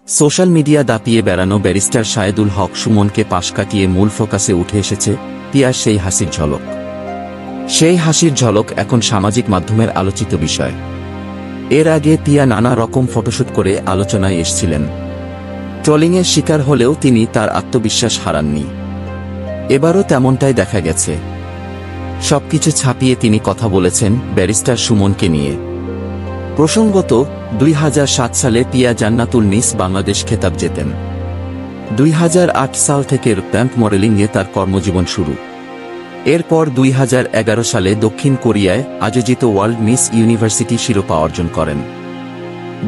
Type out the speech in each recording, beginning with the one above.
Social media দাপিয়ে বেড়ানো barrister Shahedul হক সুমনকে পাশ কাটিয়ে মূল ফোকাসে উঠে এসেছে পিয়ার সেই হাসির ঝলক। সেই হাসির ঝলক এখন সামাজিক মাধ্যমের আলোচিত বিষয়। এর আগে পিয়া নানা রকম ফটোশুট করে আলোচনায় এসেছিলেন। ট্রলিংয়ের শিকার হলেও তিনি তার আত্মবিশ্বাস হারাননি। এবারও তেমনটাই দেখা গেছে। সবকিছু ছাপিয়ে তিনি কথা বলেছেন ব্যারিস্টার সুমনকে নিয়ে। প্রসঙ্গত, 2007 সালে পিয়া জান্নাতুল মিস বাংলাদেশ খেতাব জেতেন। 2008 সাল থেকে র্যাম্প মডেলিংয়ে তার কর্মজীবন শুরু। এরপর 2011 সালে দক্ষিণ কোরিয়ায় আয়োজিত ওয়ার্ল্ড মিস ইউনিভার্সিটি শিরোপা অর্জন করেন।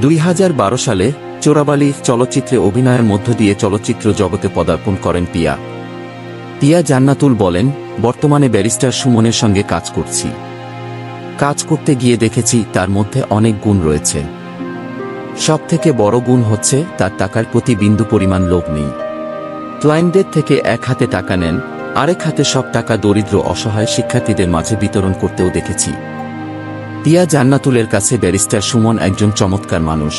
2012 সালে চোরাবালি চলচ্চিত্রে অভিনয়ের মধ্য দিয়ে চলচ্চিত্র জগতে পদার্পণ করেন পিয়া। পিয়া জান্নাতুল বলেন, বর্তমানে ব্যারিস্টার সুমনের সঙ্গে কাজ করছি। কাজ করতে গিয়ে দেখেছি তার মধ্যে অনেক গুণ রয়েছে। সবথেকে বড় গুণ হচ্ছে তার টাকার প্রতি বিন্দু পরিমাণ লোভ নেই। ক্লায়েন্টদের থেকে এক হাতে টাকা নেন, আরেক হাতে সব টাকা দরিদ্র অসহায় শিক্ষার্থীদের মাঝে বিতরণ করতেও দেখেছি। পিয়া জান্নাতুলের কাছে ব্যারিস্টার সুমন একজন চমৎকার মানুষ।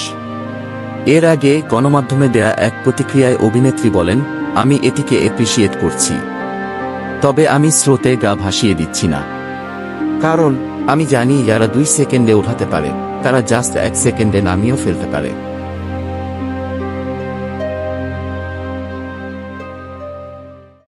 এর আগে গণমাধ্যমে দেয়া এক প্রতিক্রিয়ায় অভিনেত্রী বলেন, আমি এটিকে অ্যাপ্রিশিয়েট করছি, তবে আমি স্রোতে গা ভাসিয়ে দিচ্ছি না। কারণ আমি জানি যারা 2 সেকেন্ডে ওঠাতে পারে তারা জাস্ট 1 সেকেন্ডে নামিয়েও ফেলতে পারে।